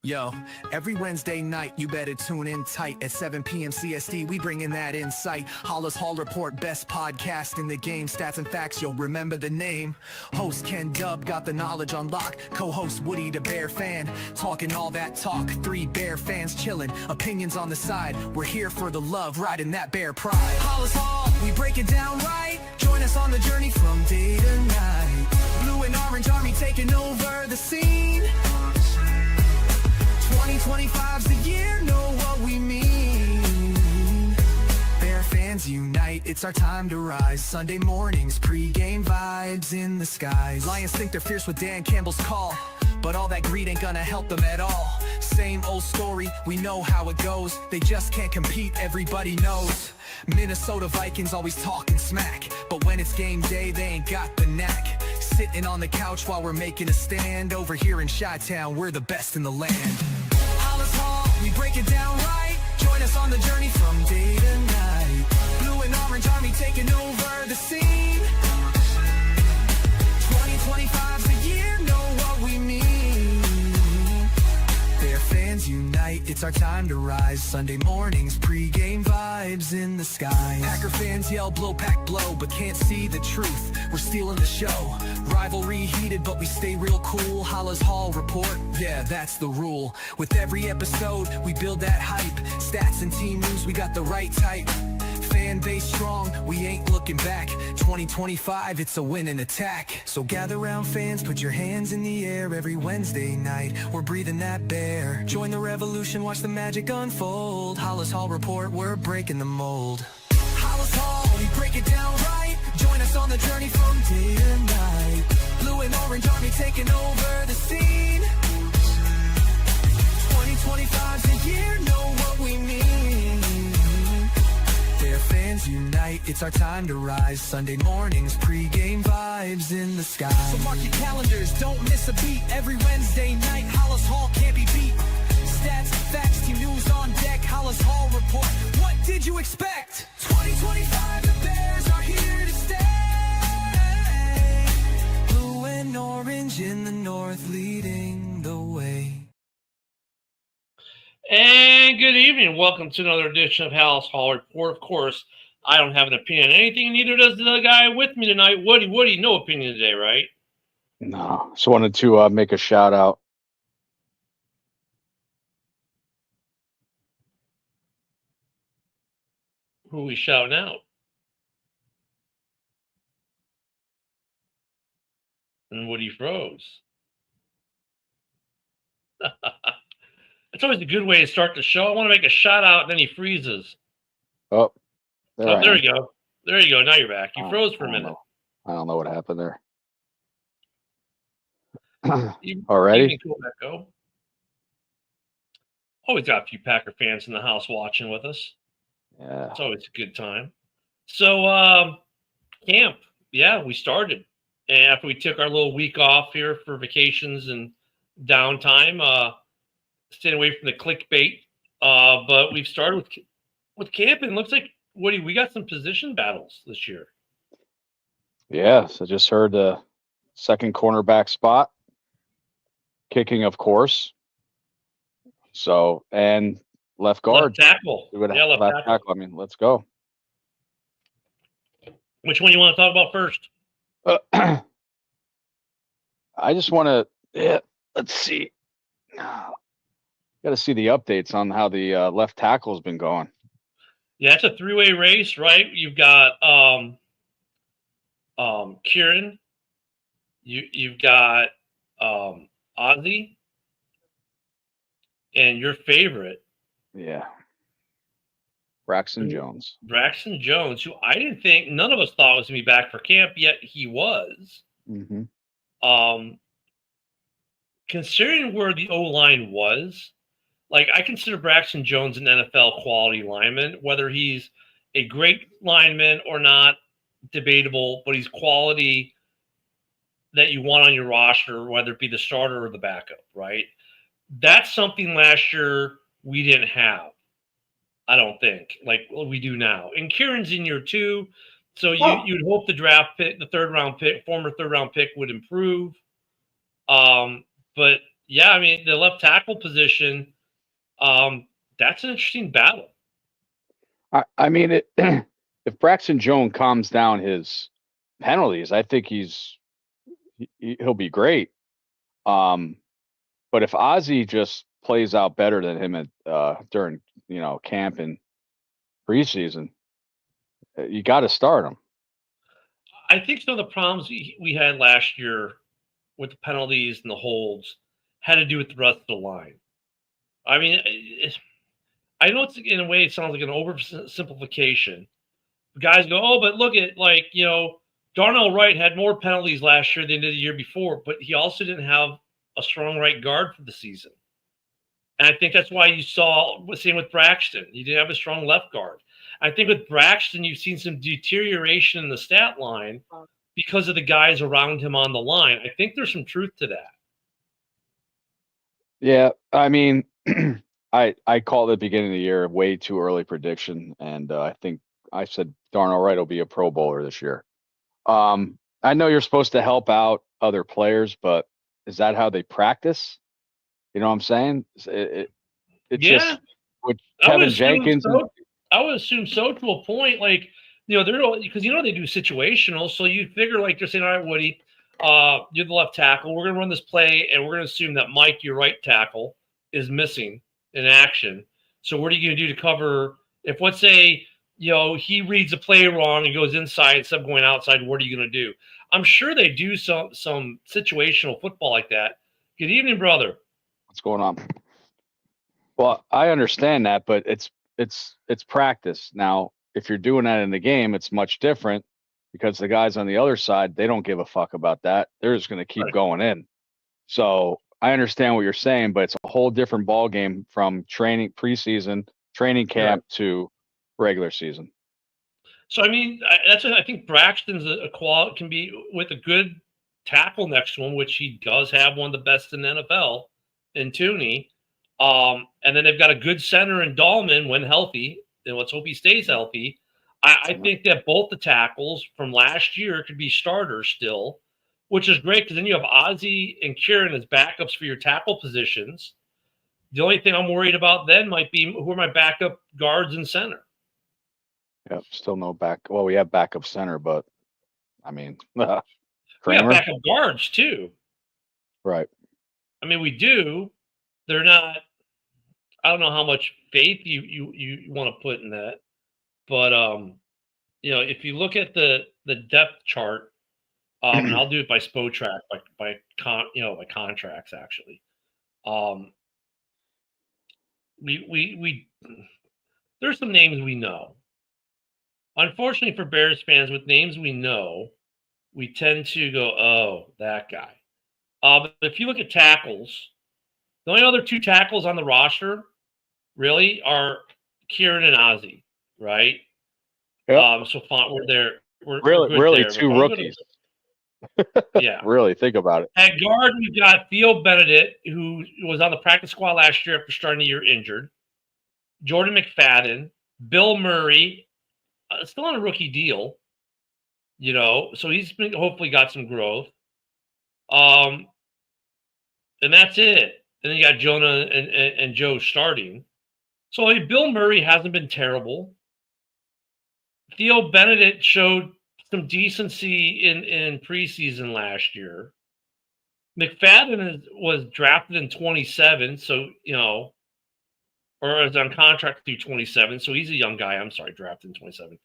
Yo, every Wednesday night, you better tune in tight at 7 p.m. CST. We bring in that insight. Halas Hall Report, best podcast in the game. Stats and facts, you'll remember the name. Host Ken Dub got the knowledge on lock. Co-host Woody the Bear fan, talking all that talk. 3 Bear fans chilling, opinions on the side. We're here for the love, riding that Bear pride. Halas Hall, we break it down right. Join us on the journey from day to night. Blue and orange army taking over the scene. 2025's the year, know what we mean. Bear fans unite, it's our time to rise. Sunday mornings, pre-game vibes in the skies. Lions think they're fierce with Dan Campbell's call, but all that greed ain't gonna help them at all. Same old story, we know how it goes. They just can't compete, everybody knows. Minnesota Vikings always talking smack, but when it's game day, they ain't got the knack. Sitting on the couch while we're making a stand. Over here in Chi-Town, we're the best in the land. Halas Hall, we break it down right. Join us on the journey from day to night. Blue and orange army taking over the scene. 2025's the year, know what we mean. Bear fans unite, it's our time to rise. Sunday mornings, pre-game vibes in the sky. Packer fans yell blow, pack blow, but can't see the truth. We're stealing the show. Rivalry heated, but we stay real cool. Halas Hall Report, yeah, that's the rule. With every episode, we build that hype. Stats and team news, we got the right type. Fan base strong, we ain't looking back. 2025, it's a win and attack. So gather round fans, put your hands in the air. Every Wednesday night, we're breathing that bear. Join the revolution, watch the magic unfold. Halas Hall Report, we're breaking the mold. Halas Hall, we break it down right. Join us on the journey from day to night. Blue and orange army taking over the scene. 2025's the year, know what we mean. Bear fans unite, it's our time to rise. Sunday mornings, pre-game vibes in the sky. So mark your calendars, don't miss a beat. Every Wednesday night, Halas Hall can't be beat. Stats, facts, team news on deck. Halas Hall Report, what did you expect? 2025, the Bears are here to stay. Blue and orange in the north, leading the way. And good evening. Welcome to another edition of Halas Hall Report. Of course, I don't have an opinion on anything, neither does the guy with me tonight. Woody, no opinion today, right? No, just wanted to make a shout out. Who are we shouting out? And Woody froze. It's always a good way to start the show. I want to make a shout out, and then he freezes. Oh, there you go. There you go. Now you're back. You froze for a minute. I don't know what happened there. You Already? can let that go. Always got a few Packer fans in the house watching with us. Yeah. It's always a good time. So, camp. Yeah, we started. And after we took our little week off here for vacations and downtime, staying away from the clickbait. But we've started with camp, and it looks like, Woody, we got some position battles this year. Yes, I just heard the second cornerback spot. Kicking, of course. So, and left guard. Left tackle. Left tackle. I mean, let's go. Which one you want to talk about first? I just want to, let's see. Got to see the updates on how the left tackle has been going. Yeah, it's a 3-way race, right? You've got Kieran, you've got Ozzy, and your favorite. Yeah. Braxton Jones. Braxton Jones, who I didn't think, none of us thought was going to be back for camp, yet he was. Mm-hmm. Considering where the O-line was, like, I consider Braxton Jones an NFL quality lineman. Whether he's a great lineman or not, debatable, but he's quality that you want on your roster, whether it be the starter or the backup, right? That's something last year we didn't have, I don't think, like we do now. And Kieran's in year 2, so you'd hope the draft pick, the former third round pick would improve. But yeah, I mean the left tackle position. That's an interesting battle. I mean, if Braxton Jones calms down his penalties, I think he'll be great. But if Ozzy just plays out better than him during camp and preseason, you got to start him. I think some of the problems we had last year with the penalties and the holds had to do with the rest of the line. I mean, I know it's in a way it sounds like an oversimplification. Guys go, oh, but look at Darnell Wright had more penalties last year than he did the year before, but he also didn't have a strong right guard for the season. And I think that's why you saw the same with Braxton. He didn't have a strong left guard. I think with Braxton, you've seen some deterioration in the stat line because of the guys around him on the line. I think there's some truth to that. Yeah, I mean, I called at the beginning of the year way too early prediction, and I think I said Darnell Wright will be a Pro Bowler this year. I know you're supposed to help out other players, but is that how they practice? You know what I'm saying? It's Yeah, just with I would Kevin assume Jenkins. so. I would assume so to a point. Like, they're because they do situational, so you figure like they're saying, all right, Woody, you're the left tackle. We're gonna run this play, and we're gonna assume that Mike, your right tackle, is missing in action. So what are you gonna do to cover if let's say he reads the play wrong and goes inside instead of going outside? What are you gonna do? I'm sure they do some situational football like that. Good evening, brother. What's going on? Well, I understand that, but it's practice. Now, if you're doing that in the game, it's much different because the guys on the other side, they don't give a fuck about that. They're just going to keep Right. going in. So I understand what you're saying, but it's a whole different ball game from preseason, training camp to regular season. So I mean, that's what I think. Braxton's a quality can be with a good tackle next to him, which he does have one of the best in the NFL, in Tooney. And then they've got a good center in Dahlman when healthy, and let's hope he stays healthy. I think that both the tackles from last year could be starters still, which is great because then you have Ozzy and Kieran as backups for your tackle positions. The only thing I'm worried about then might be who are my backup guards and center. Yeah, still no back. Well, we have backup center, but I mean, We have Kramer, backup guards too. right? I mean, we do. They're not. I don't know how much faith you want to put in that, but if you look at the depth chart, and I'll do it by Spotrac, by contracts actually. We there's some names we know. Unfortunately for Bears fans, with names we know, we tend to go, oh, that guy. But if you look at tackles, the only other two tackles on the roster really are Kieran and Ozzy, right? Yep. So we're there. We're good really there. two rookies. Yeah. Really, think about it. At guard, we've got Theo Benedict, who was on the practice squad last year after starting the year injured. Jordan McFadden, Bill Murray, still on a rookie deal, so he's been hopefully got some growth. And that's it. And then you got Jonah and Joe starting. So Bill Murray hasn't been terrible. Theo Benedict showed some decency in preseason last year. McFadden was drafted in 27, so or is on contract through 27, so he's a young guy. I'm sorry, drafted in 27.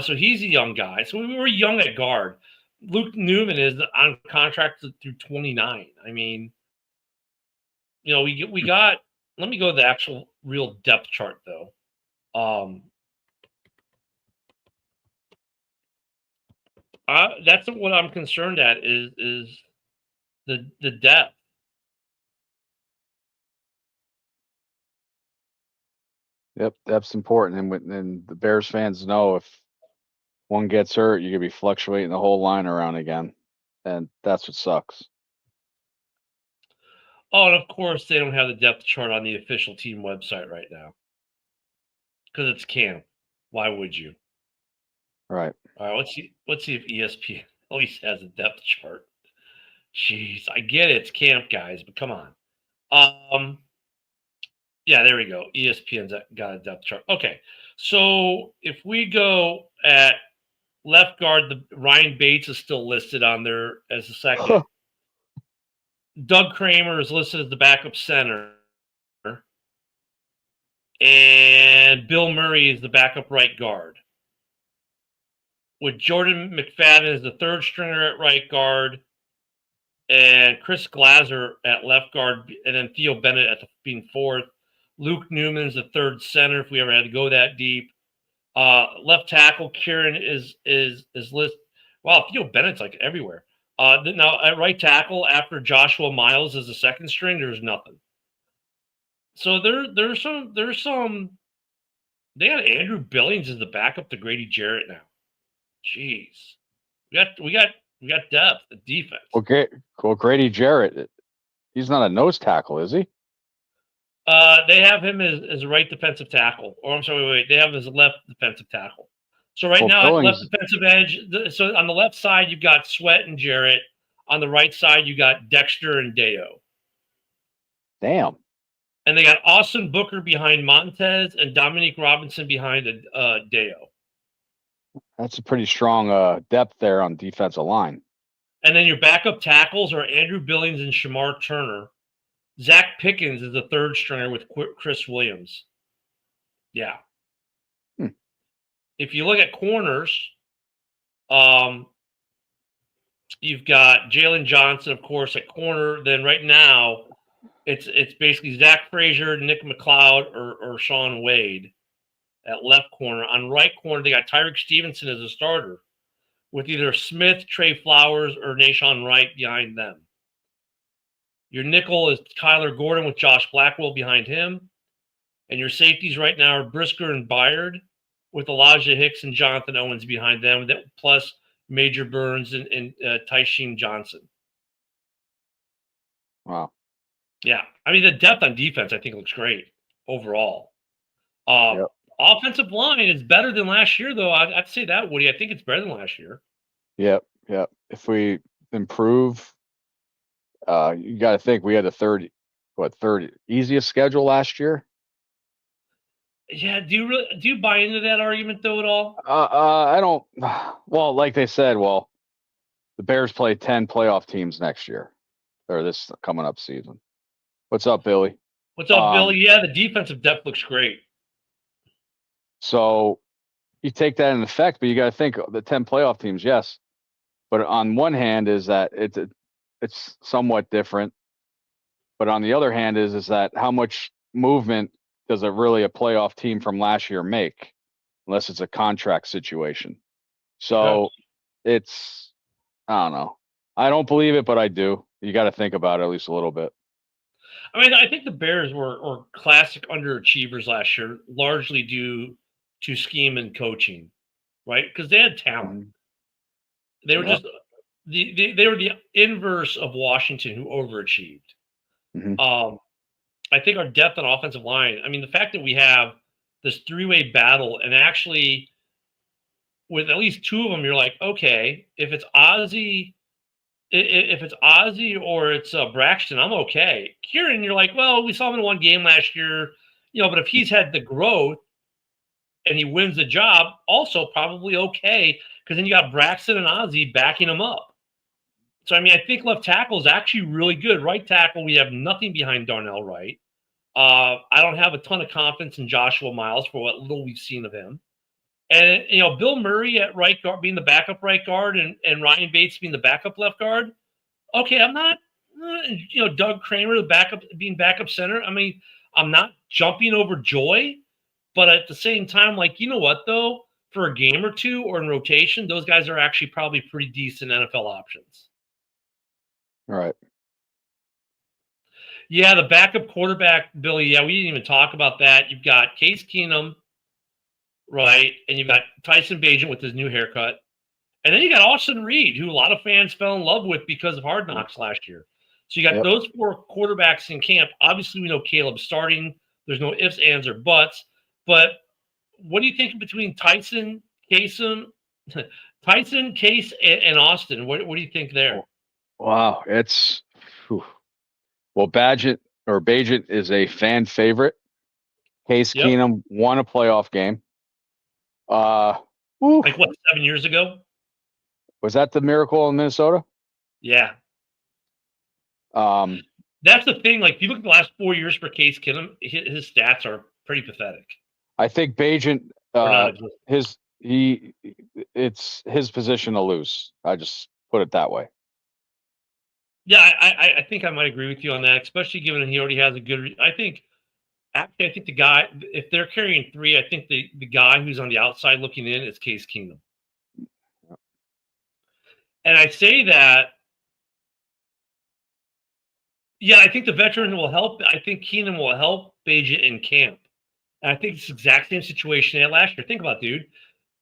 So he's a young guy. So we were young at guard. Luke Newman is on contract through 29. I mean, we got. Let me go to the actual real depth chart though. That's what I'm concerned at is the depth. Yep, that's important. And the Bears fans know if one gets hurt, you're gonna be fluctuating the whole line around again, and that's what sucks. Oh, and of course they don't have the depth chart on the official team website right now because it's camp. Why would you? Right. All right, let's see if ESPN at least has a depth chart. Jeez, I get it, it's camp, guys, but come on. Yeah, there we go. ESPN's got a depth chart. Okay, so if we go at left guard, the Ryan Bates is still listed on there as the second. Doug Kramer is listed as the backup center, and Bill Murray is the backup right guard. With Jordan McFadden as the third stringer at right guard, and Chris Glazer at left guard, and then Theo Bennett at being fourth. Luke Newman's the third center if we ever had to go that deep. Left tackle Kieran is listed. Wow, Theo Bennett's like everywhere. Now at right tackle after Joshua Miles is the second string, there's nothing. So there's some. They got Andrew Billings as the backup to Grady Jarrett now. Jeez, we got depth at defense. Okay, well, Grady Jarrett, he's not a nose tackle, is he? They have him as a right defensive tackle. Or I'm sorry, wait, they have him as a left defensive tackle. So right now, left defensive edge. So on the left side, you've got Sweat and Jarrett. On the right side, you got Dexter and Deo. Damn. And they got Austin Booker behind Montez and Dominique Robinson behind Deo. That's a pretty strong depth there on defensive line. And then your backup tackles are Andrew Billings and Shamar Turner. Zach Pickens is the third stringer with Chris Williams. Yeah. If you look at corners, you've got Jalen Johnson, of course, at corner. Then right now, it's basically Zach Frazier, Nick McLeod, or Sean Wade at left corner. On right corner, they got Tyreek Stevenson as a starter, with either Smith, Trey Flowers, or Nahshon Wright behind them. Your nickel is Kyler Gordon with Josh Blackwell behind him. And your safeties right now are Brisker and Byard, with Elijah Hicks and Jonathan Owens behind them, plus Major Burns and Tysheen Johnson. Wow. Yeah. I mean, the depth on defense, I think, looks great overall. Offensive line is better than last year, though. I'd say that, Woody. I think it's better than last year. Yep. If we improve, you got to think we had the third easiest schedule last year. Yeah, do you buy into that argument though at all? I don't. Well, like they said, the Bears play 10 playoff teams next year, or this coming up season. What's up, Billy? What's up, Billy? Yeah, the defensive depth looks great. So you take that in effect, but you got to think the 10 playoff teams, yes. But on one hand is that it's somewhat different. But on the other hand is that how much movement does a playoff team from last year make, unless it's a contract situation? So it's, I don't know. I don't believe it, but I do. You got to think about it at least a little bit. I mean, I think the Bears were classic underachievers last year, largely due to scheme and coaching, right? Because they had talent. They were just they were the inverse of Washington, who overachieved. I think our depth on offensive line, I mean, the fact that we have this three-way battle, and actually with at least two of them, you're like, okay, if it's Ozzie or it's Braxton, I'm okay. Kieran, you're like, well, we saw him in one game last year, but if he's had the growth and he wins the job, also probably okay, because then you got Braxton and Ozzie backing him up. So, I mean, I think left tackle is actually really good. Right tackle, we have nothing behind Darnell Wright. I don't have a ton of confidence in Joshua Miles for what little we've seen of him. And, Bill Murray at right guard being the backup right guard and Ryan Bates being the backup left guard. Okay, I'm not, Doug Kramer, being backup center. I mean, I'm not jumping overjoy, but at the same time, like, you know what, though? For a game or two or in rotation, those guys are actually probably pretty decent NFL options. All right. Yeah, the backup quarterback, Billy, we didn't even talk about that. You've got Case Keenum, right? And you've got Tyson Bagent with his new haircut. And then you got Austin Reed, who a lot of fans fell in love with because of Hard Knocks last year. So you got those four quarterbacks in camp. Obviously, we know Caleb's starting. There's no ifs, ands, or buts. But what do you think between Tyson, Case, and Austin? What do you think there? Wow, it's well, Bagent. or Bajent is a fan favorite. Case Yep. Keenum won a playoff game. Oof. Like what, 7 years ago? Was that the miracle in Minnesota? Yeah. Um, That's the thing. Like, if you look at the last 4 years for Case Keenum, his stats are pretty pathetic. I think Bajent, Or non-existent. it's his position to lose. I just put it that way. Yeah, I think I might agree with you on that, especially given he already has a good. I think the guy, if they're carrying three, I think the guy who's on the outside looking in is Case Keenum. And I say that, yeah, I think the veteran will help. I think Keenum will help Bajent in camp. And I think it's the exact same situation as last year. Think about it, dude.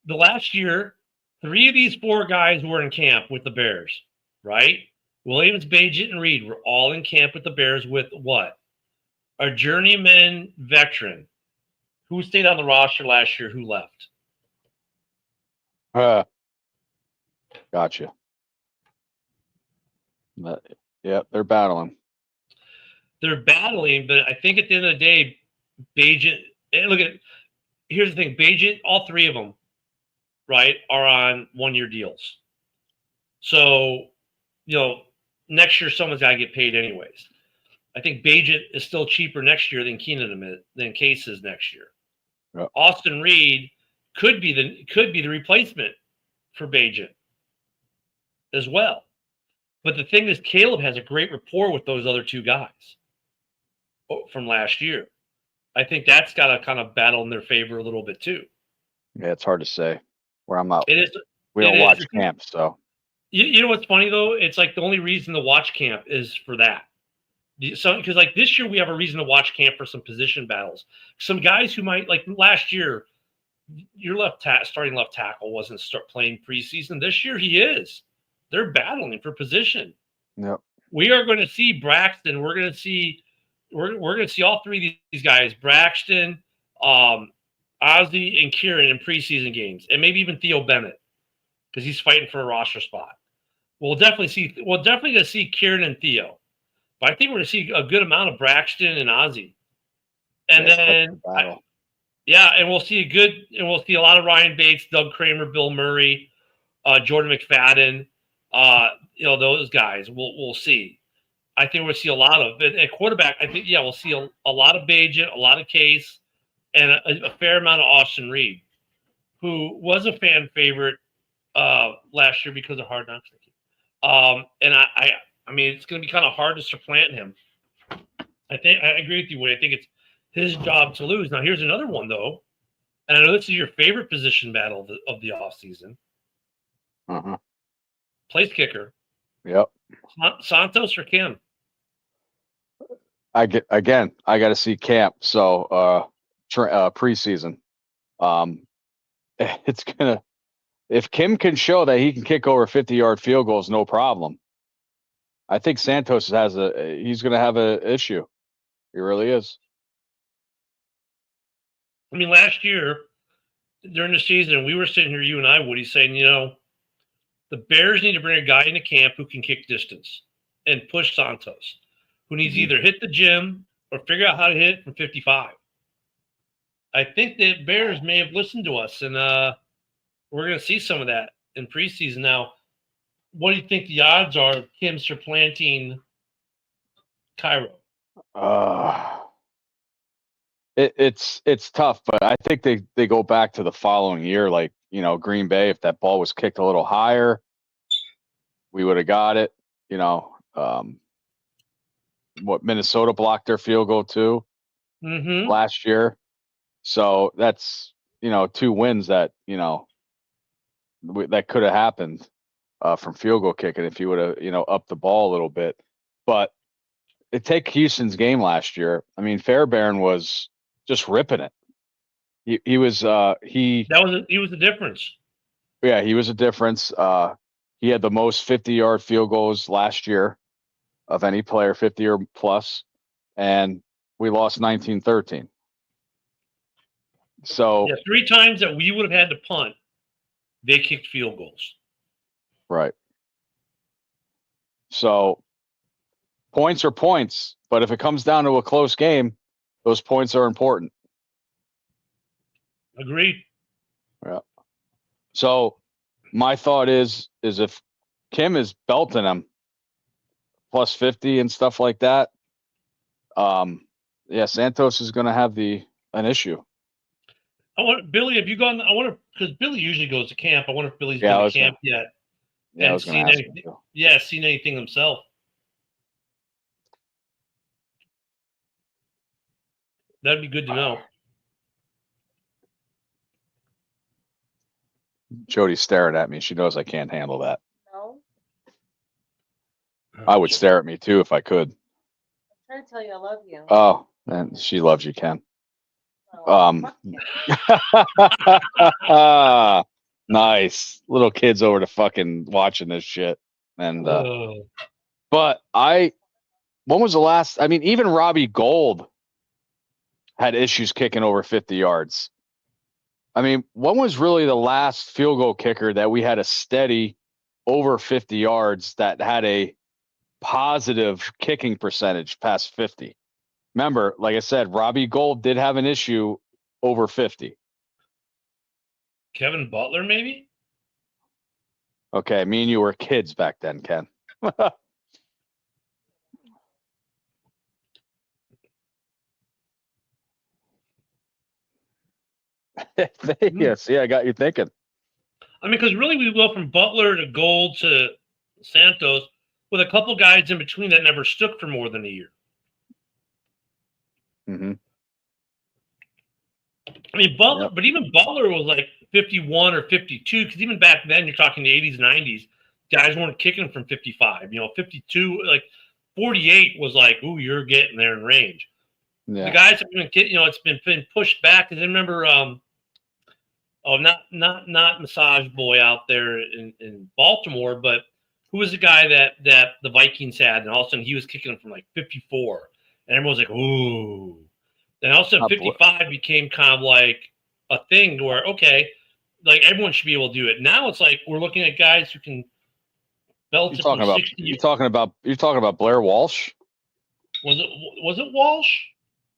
The last year, 3 of these 4 guys were in camp with the Bears, right? Williams, Bajent, and Reed were all in camp with the Bears with what? A journeyman veteran. Who stayed on the roster last year? Who left? Gotcha. Yeah, they're battling. They're battling, but I think at the end of the day, Bajent. Here's the thing: Bajent, all 3 of them, right, are on 1-year deals. So, next year someone's got to get paid anyways. I think Bajent is still cheaper next year than than Case is next year. Yep. Austin Reed could be the replacement for Bajent as well. But the thing is, Caleb has a great rapport with those other 2 guys from last year. I think that's got to kind of battle in their favor a little bit too. Yeah, it's hard to say where I'm out. It is. We don't watch camp, so. You know what's funny though? It's like the only reason to watch camp is for that. So, because like this year we have a reason to watch camp for some position battles. Some guys who might, like last year, your starting left tackle wasn't playing preseason. This year he is. They're battling for position. Yep. We are going to see Braxton. We're going to see all 3 of these guys: Braxton, Ozzie, and Kieran in preseason games, and maybe even Theo Bennett because he's fighting for a roster spot. We're definitely going to see Kieran and Theo. But I think we're going to see a good amount of Braxton and Ozzie. And then, and we'll see a lot of Ryan Bates, Doug Kramer, Bill Murray, Jordan McFadden, those guys. We'll see. I think we'll see a lot of it. At quarterback, I think, we'll see a lot of Bajent, a lot of Case, and a fair amount of Austin Reed, who was a fan favorite last year because of Hard Knocks. And I mean, it's going to be kind of hard to supplant him. I agree with you, Woody. I think it's his job to lose. Now, here's another one, though. And I know this is your favorite position battle of the offseason. Place kicker. Yep. Santos or Kim? I got to see camp. So, preseason. It's going to, if Kim can show that he can kick over 50-yard field goals, no problem. I think Santos he's going to have an issue. He really is. I mean, last year during the season, we were sitting here, you and I, Woody, saying, the Bears need to bring a guy into camp who can kick distance and push Santos, who needs to either hit the gym or figure out how to hit it from 55. I think the Bears may have listened to us, and we're going to see some of that in preseason. Now, what do you think the odds are of Kim supplanting Cairo? It's tough, but I think they go back to the following year, like, Green Bay. If that ball was kicked a little higher, we would have got it. Minnesota blocked their field goal too last year. So that's 2 wins that that could have happened from field goal kicking if you would have upped the ball a little bit. But take Houston's game last year. I mean, Fairbairn was just ripping it. He was the difference. Yeah, he was a difference. He had the most 50-yard field goals last year of any player, 50 or plus, and we lost 19-13. So 3 times that we would have had to punt, they kicked field goals. Right. So points are points, but if it comes down to a close game, those points are important. Agreed. Yeah. So my thought is if Kim is belting him plus 50 and stuff like that, yeah, Santos is going to have an issue. I wonder, Billy, have you gone? I wonder, because Billy usually goes to camp. I wonder if Billy's Yeah, been to camp yet Yeah, I and was going seen to ask anything. him too. Yeah, seen anything himself. That'd be good to know. Jody's staring at me. She knows I can't handle that. No, I would stare at me too if I could. I'm trying to tell you I love you. Oh, and she loves you, Ken. Oh, fuck you. Nice. Little kids over to fucking watching this shit. And Oh. but when was the last, I mean, even Robbie Gold had issues kicking over 50 yards. I mean, when was really the last field goal kicker that we had a steady over 50 yards that had a positive kicking percentage past 50? Remember, like I said, Robbie Gold did have an issue over 50. Kevin Butler, maybe? Okay, me and you were kids back then, Ken. Yes, yeah, I got you thinking. I mean, because really we go from Butler to Gold to Santos with a couple guys in between that never stuck for more than a year. Mm-hmm. I mean, Butler, but even Butler was like 51 or 52, because even back then, you're talking the 80s, 90s, guys weren't kicking from 55. 52, like 48 was like, ooh, you're getting there in range. Yeah. The guys have been, it's been pushed back. Because I remember, not Massage Boy out there in Baltimore, but who was the guy that the Vikings had, and all of a sudden he was kicking them from like 54, and everyone was like, ooh. Then all of a sudden 55 became kind of like a thing where, okay, like everyone should be able to do it. Now it's like we're looking at guys who can belt it from 60. You're talking about Blair Walsh? Was it Walsh?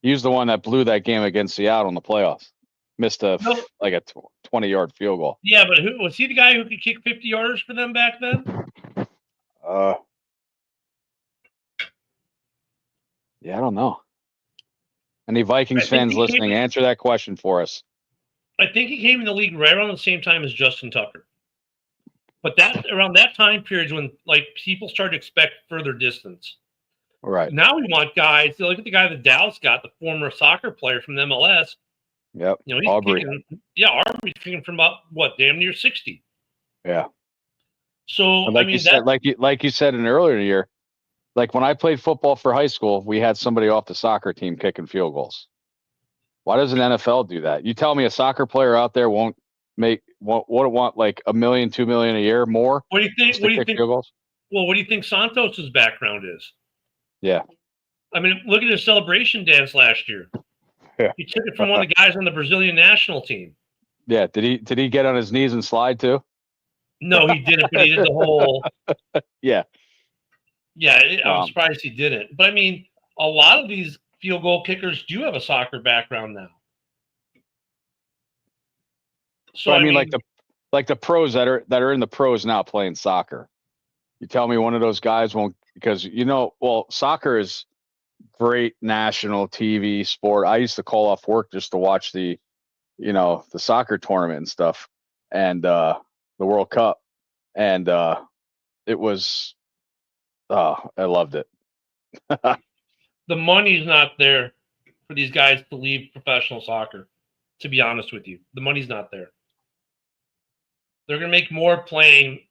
He was the one that blew that game against Seattle in the playoffs. Missed a 20-yard field goal. Yeah, but who was he? The guy who could kick 50 yards for them back then? Yeah, I don't know. Any Vikings fans listening, answer that question for us. I think he came in the league right around the same time as Justin Tucker. But around that time period is when like people started to expect further distance. Right. Now we want guys. Look at the guy that Dallas got, the former soccer player from the MLS. Yep. He's Aubrey. Aubrey's kicking from about damn near 60. Yeah. So like you said in earlier year, like when I played football for high school, we had somebody off the soccer team kicking field goals. Why doesn't NFL do that? You tell me a soccer player out there won't want like $1 million, $2 million a year more? What do you think? What do you think? Field goals? Well, what do you think Santos's background is? Yeah. I mean, look at his celebration dance last year. Yeah. He took it from one of the guys on the Brazilian national team. Yeah. Did he get on his knees and slide too? No, he didn't, but he did the whole. Yeah. Yeah, I'm surprised he didn't. But I mean, a lot of these field goal kickers do have a soccer background now. So I mean like the pros that are in the pros now playing soccer. You tell me one of those guys won't, because soccer is great national TV sport. I used to call off work just to watch the soccer tournament and stuff, and the World Cup, and it was, I loved it. The money's not there for these guys to leave professional soccer, to be honest with you. The money's not there. They're going to make more playing.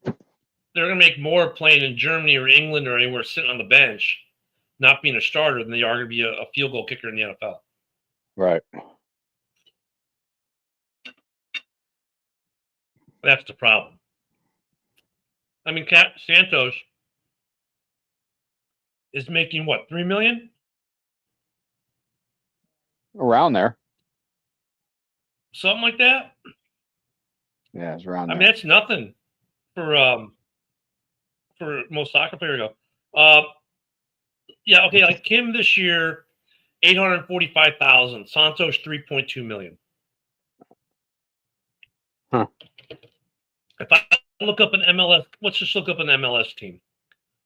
They're going to make more playing in Germany or England or anywhere sitting on the bench, not being a starter, than they are going to be a field goal kicker in the NFL. Right. That's the problem. I mean, Santos is making what, $3 million? Around there. Something like that. Yeah, it's around there. I mean, that's nothing for most soccer players go. Yeah, okay, like Kim this year, 845,000. Santos 3.2 million. Huh. If I look up an MLS, let's just look up an MLS team.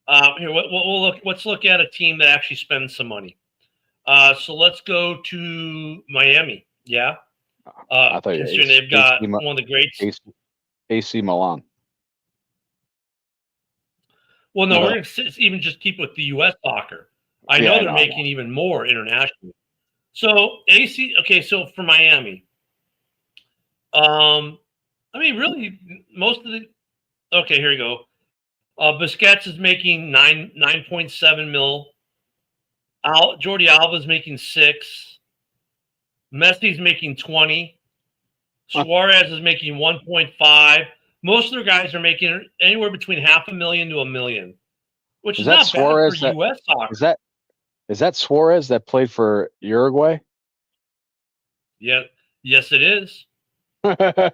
Here, we'll look. Let's look at a team that actually spends some money. So let's go to Miami. Yeah, I thought you considering they've got one of the greats. AC Milan. Well, no, we're going to even just keep with the U.S. soccer. I know they're making even more internationally. So AC, okay, so for Miami, I mean, really, most of the. Okay, here you go. Busquets is making 9.7 mil. Jordi Alba is making 6. Messi's making 20. Suarez is making 1.5. Most of their guys are making anywhere between $500,000 to $1 million, which is not Suarez bad for U.S. soccer. Is that Suarez that played for Uruguay? Yeah, yes, it is. Wow.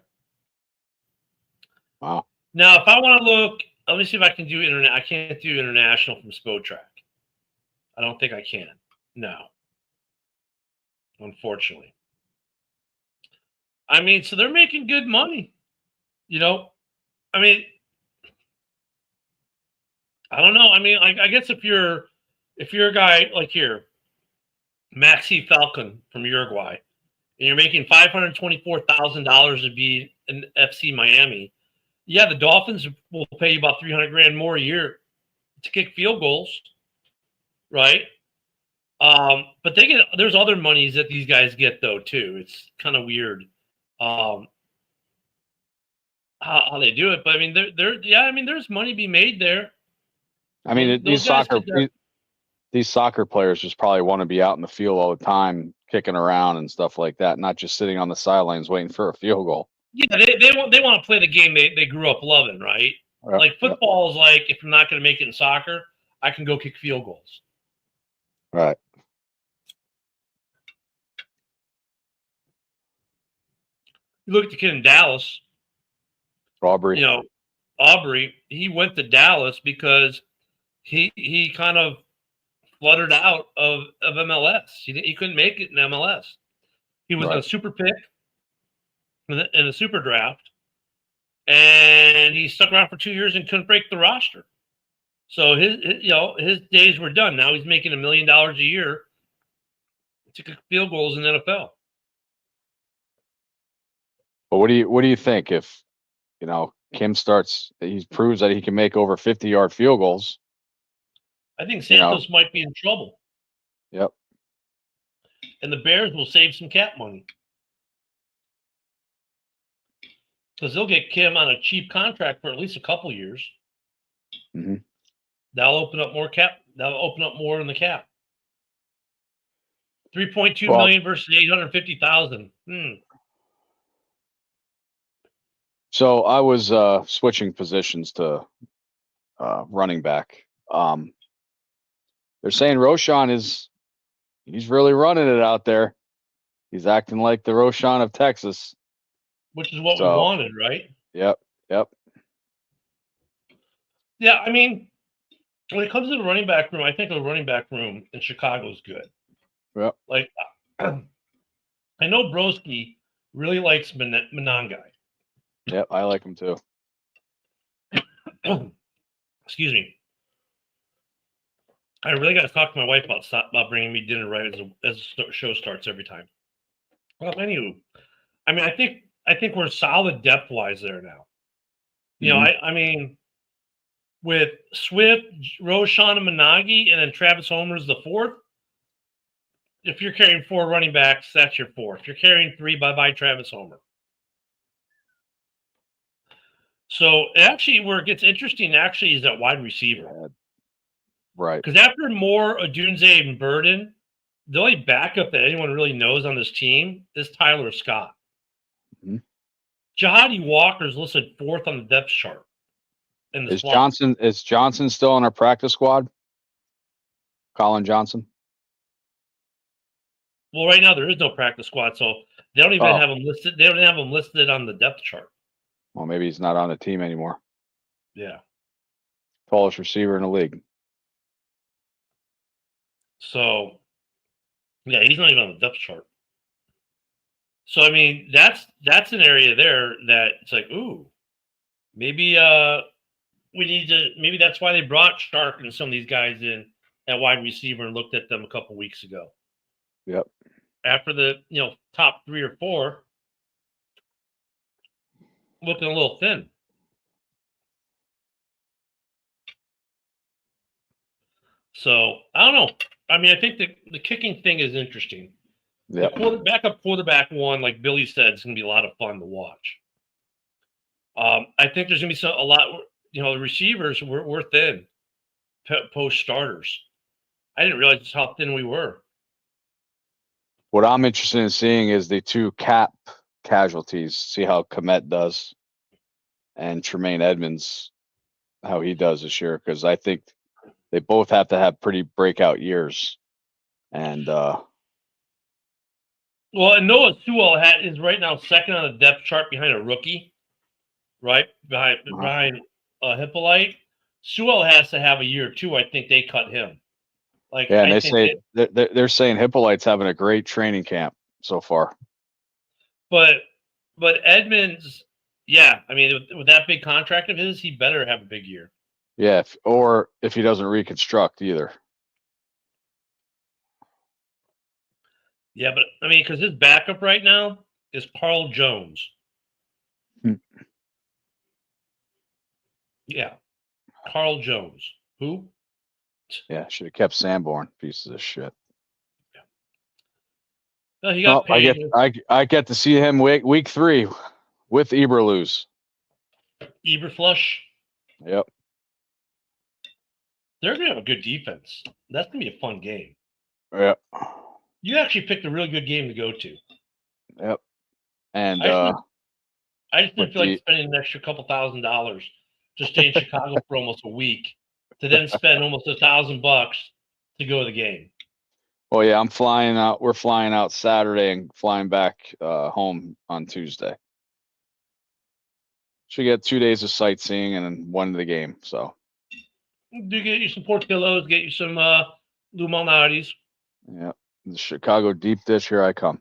Now, if I want to look, let me see if I can do internet. I can't do international from Spotrac. I don't think I can. No, unfortunately. I mean, so they're making good money. You know, I mean, I don't know. I mean, I guess if you're a guy like here, Maxi Falcon from Uruguay, and you're making $524,000 to be in FC Miami, yeah, the Dolphins will pay you about $300,000 more a year to kick field goals, right? But there's other monies that these guys get though too. It's kind of weird how they do it, but I mean, I mean, there's money to be made there. I mean, these soccer players just probably want to be out in the field all the time, kicking around and stuff like that, not just sitting on the sidelines waiting for a field goal. Yeah, they want to play the game they grew up loving, right? Like football is like, if I'm not going to make it in soccer, I can go kick field goals. Right. You look at the kid in Dallas, Aubrey. You know, Aubrey. He went to Dallas because he kind of fluttered out of MLS. He couldn't make it in MLS. He was in a super pick in a super draft, and he stuck around for 2 years and couldn't break the roster. So his days were done. Now he's making $1 million a year to kick field goals in the NFL. But what do you think if Kim he proves that he can make over 50-yard field goals? I think Santos might be in trouble. Yep. And the Bears will save some cap money. Because they'll get Kim on a cheap contract for at least a couple years. Mm-hmm. That'll open up more cap. That'll open up more in the cap. 3.2 million versus 850,000. So I was switching positions to running back. They're saying Roshan he's really running it out there. He's acting like the Roshan of Texas. Which is what we wanted, right? Yep. Yeah, I mean, when it comes to the running back room, I think the running back room in Chicago is good. Yep. Like, I know Broski really likes Menangai. Yep, I like him too. Excuse me. I really got to talk to my wife about bringing me dinner right as the show starts every time. Well, anywho, I mean, I think we're solid depth wise there now. You know, I mean, with Swift, Roshan, and Menangai, and then Travis Homer's the fourth. If you're carrying 4 running backs, that's your 4. If you're carrying 3, bye Travis Homer. So actually, where it gets interesting actually is that wide receiver. Right. Because after Moore, Odunze, and Burden, the only backup that anyone really knows on this team is Tyler Scott. Mm-hmm. Jahadi Walker's listed 4th on the depth chart. Is Johnson still on our practice squad? Colin Johnson? Well, right now there is no practice squad, so they don't even have him listed. They don't have him listed on the depth chart. Well, maybe he's not on the team anymore. Yeah. Tallest receiver in the league. So, yeah, he's not even on the depth chart. So, I mean, that's an area there that it's like, ooh, maybe we need to. Maybe that's why they brought Stark and some of these guys in at wide receiver and looked at them a couple weeks ago. Yep. After the top 3 or 4, looking a little thin. So I don't know. I mean, I think the kicking thing is interesting. Yep. The backup quarterback one, like Billy said, is going to be a lot of fun to watch. I think there's going to be a lot. The receivers we're thin post starters. I didn't realize just how thin we were. What I'm interested in seeing is the 2 cap casualties. See how Komet does, and Tremaine Edmonds, how he does this year, because I think they both have to have pretty breakout years. And Well, and Noah Sewell is right now second on the depth chart behind a rookie, right behind Hippolyte. Sewell has to have a year or 2. I think they cut him. Like, yeah, and I they think say they're saying Hippolyte's having a great training camp so far. But Edmonds, yeah, I mean, with that big contract of his, he better have a big year. Yeah, if he doesn't reconstruct either. Yeah, but I mean, because his backup right now is Carl Jones. Yeah, Carl Jones. Who? Yeah, should have kept Sanborn. Pieces of shit. No, he got paid. I get to see him week 3 with Eberlus. Eberflush. Yep. They're gonna have a good defense. That's gonna be a fun game. Yep. You actually picked a really good game to go to. Yep. And I just didn't feel like the- spending an extra couple $1,000 to stay in Chicago for almost a week to then spend almost $1,000 to go to the game. well, yeah, I'm flying out. We're flying out Saturday and flying back home on Tuesday. Should get 2 days of sightseeing and then 1 of the game. So Do get you some Portillos, get you some Lou Malnati's. yeah, the Chicago deep dish. Here I come.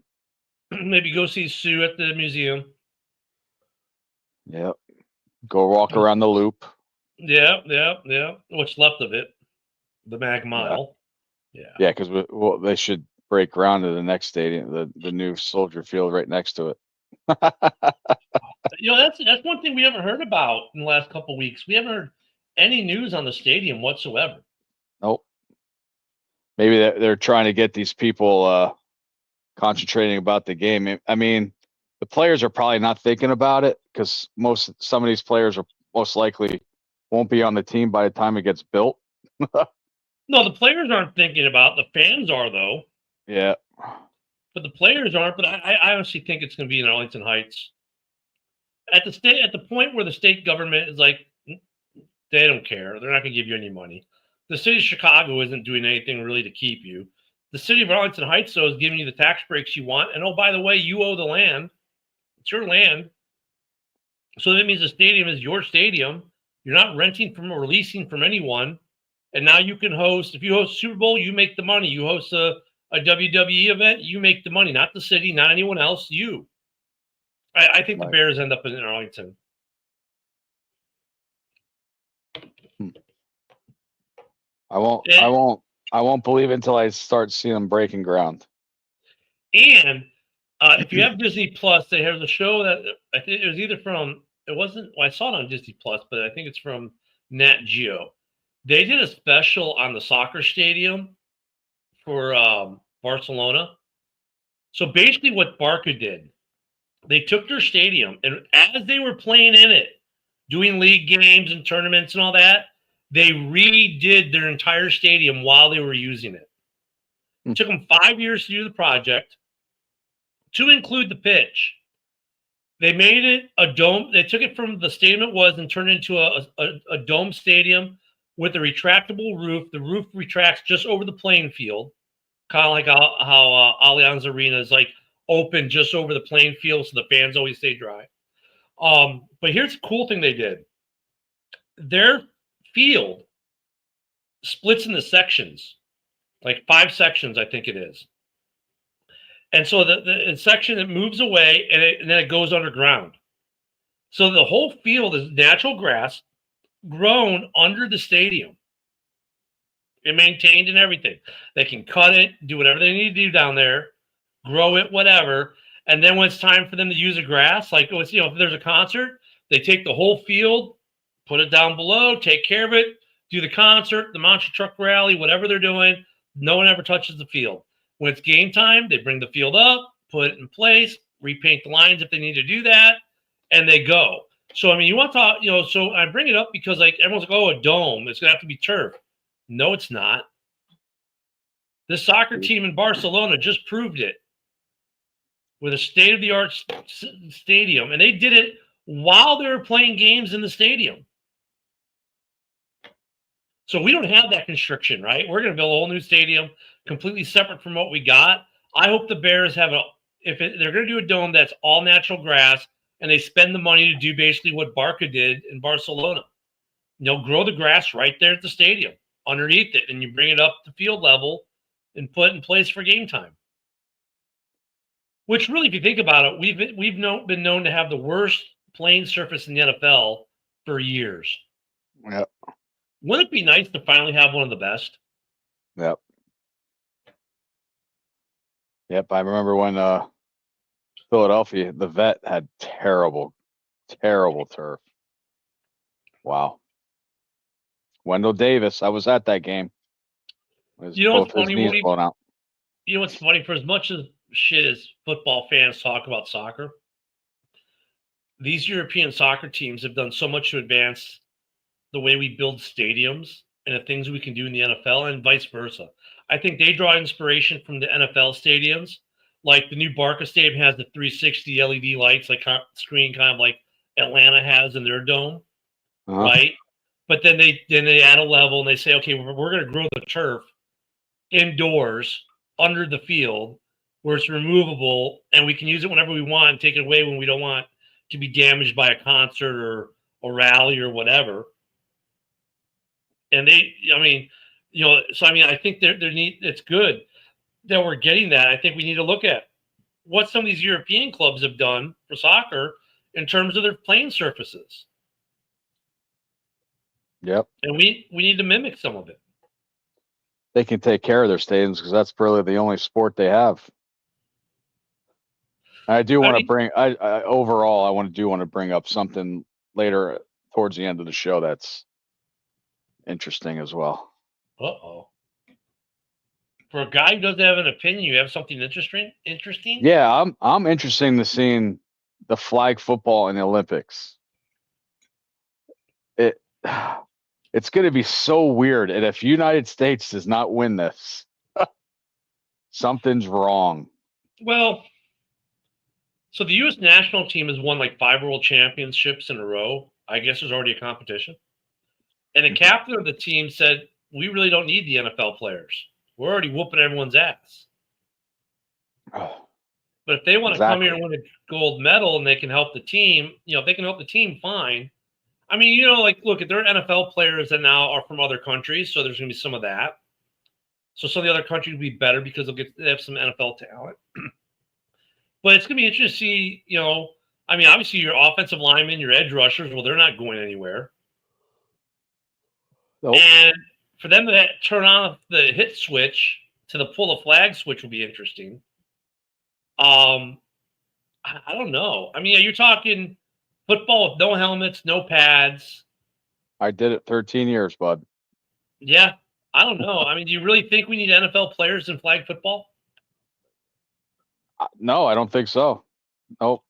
Maybe go see Sue at the museum. Yep. Go walk around the loop. Yeah. What's left of it, the Mag Mile. Yeah. Yeah, because they should break ground to the next stadium, the new Soldier Field right next to it. That's one thing we haven't heard about in the last couple of weeks. We haven't heard any news on the stadium whatsoever. Nope. Maybe they're trying to get these people concentrating about the game. I mean, the players are probably not thinking about it because some of these players are most likely won't be on the team by the time it gets built. No, the players aren't thinking about it. The fans are, though. Yeah. But the players aren't. But I honestly think it's going to be in Arlington Heights. At the point where the state government is like, they don't care. They're not going to give you any money. The city of Chicago isn't doing anything really to keep you. The city of Arlington Heights, though, is giving you the tax breaks you want. And, oh, by the way, you owe the land. It's your land. So that means the stadium is your stadium. You're not renting from or leasing from anyone. And now you can host. If you host Super Bowl, you make the money. You host a WWE event, you make the money. Not the city, not anyone else, you. I think the Bears end up in Arlington. I won't believe it until I start seeing them breaking ground. And if you have Disney Plus, they have the show that I think it was either from. It wasn't. Well, I saw it on Disney Plus, but I think it's from Nat Geo. They did a special on the soccer stadium for Barcelona. So basically, what Barca did, they took their stadium, and as they were playing in it, doing league games and tournaments and all that, they redid their entire stadium while they were using it. It took them 5 years to do the project, to include the pitch. They made it a dome. They took it from the stadium it was and turned it into a dome stadium with a retractable roof. The roof retracts just over the playing field, kind of like how Allianz Arena is like open just over the playing field, so the fans always stay dry. But here's the cool thing they did. Their field splits into sections. like 5 sections, I think it is. And so the section that moves away and then it goes underground. So the whole field is natural grass grown under the stadium and maintained and everything. They can cut it, do whatever they need to do down there, grow it, whatever. And then when it's time for them to use the grass, like if there's a concert, they take the whole field, put it down below, take care of it, do the concert, the monster truck rally, whatever they're doing. No one ever touches the field. When it's game time, they bring the field up, put it in place, repaint the lines if they need to do that, and they go. So, I mean, you want to talk, so I bring it up because, like, everyone's like, oh, a dome, it's going to have to be turf. No, it's not. This soccer team in Barcelona just proved it with a state-of-the-art stadium, and they did it while they were playing games in the stadium. So we don't have that constriction, right? We're going to build a whole new stadium completely separate from what we got. I hope the Bears have they're going to do a dome that's all natural grass, and they spend the money to do basically what Barca did in Barcelona. Grow the grass right there at the stadium underneath it, and you bring it up to field level and put it in place for game time. Which really, if you think about it, we've been known to have the worst playing surface in the NFL for years. Yep. Wouldn't it be nice to finally have one of the best? Yep. Yep. I remember when Philadelphia, the Vet, had terrible turf. Wow. Wendell Davis, I was at that game. What's funny? Blown out. You know what's funny? For as much as shit as football fans talk about soccer, these European soccer teams have done so much to advance the way we build stadiums and the things we can do in the NFL and vice versa. I think they draw inspiration from the NFL stadiums. Like the new Barca Stadium has the 360 LED lights, like screen, kind of like Atlanta has in their dome, right? But then they add a level and they say, okay, we're going to grow the turf indoors under the field where it's removable and we can use it whenever we want and take it away when we don't want to be damaged by a concert or a rally or whatever. And I think it's good that we're getting that. I think we need to look at what some of these European clubs have done for soccer in terms of their playing surfaces. Yep. And we need to mimic some of it. They can take care of their stadiums because that's really the only sport they have. I do want to bring. Overall, I want to bring up something later towards the end of the show that's interesting as well. Uh-oh. For a guy who doesn't have an opinion, you have something interesting? Yeah, I'm interested in seeing the flag football in the Olympics. It's going to be so weird, and if United States does not win this, something's wrong. Well, so the U.S. national team has won like 5 world championships in a row. I guess there's already a competition. And the captain of the team said, we really don't need the NFL players. We're already whooping everyone's ass. But if they want to come here and win a gold medal and they can help the team, if they can help the team, fine. I mean, look, if there are NFL players that now are from other countries, so there's going to be some of that. So some of the other countries will be better because they have some NFL talent. But it's going to be interesting to see, obviously your offensive linemen, your edge rushers, well, they're not going anywhere. Nope. And for them to turn on the hit switch to the pull the flag switch will be interesting. I don't know. I mean, you're talking football with no helmets, no pads. I did it 13 years, bud. Yeah. I don't know. I mean, do you really think we need NFL players in flag football? No, I don't think so. Nope.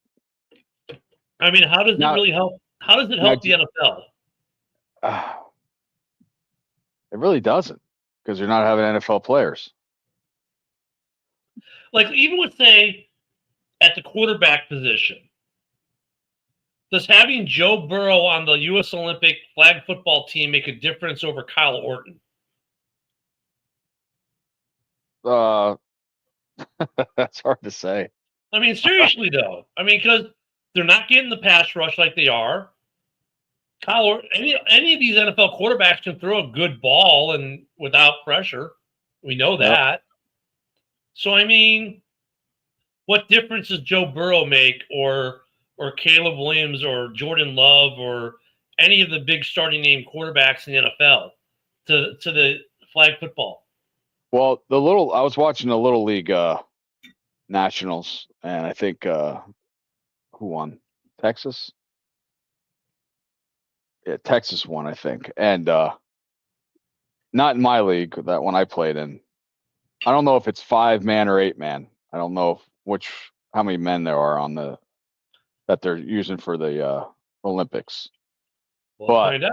I mean, how does it really help? How does it help the NFL? It really doesn't, because you're not having NFL players. Like, even with, say, at the quarterback position, does having Joe Burrow on the U.S. Olympic flag football team make a difference over Kyle Orton? That's hard to say. I mean, seriously, though. I mean, because they're not getting the pass rush like they are. Kyle Orton, any of these NFL quarterbacks can throw a good ball and without pressure. We know Yep. that. So, I mean, what difference does Joe Burrow make or Caleb Williams or Jordan Love or any of the big starting name quarterbacks in the NFL to the flag football? Well, I was watching the Little League Nationals, and I think who won? Texas? Yeah, Texas won, I think. And not in my league, that one I played in. I don't know if it's 5-man or 8-man. I don't know how many men there are on that they're using for the Olympics. We'll But find out.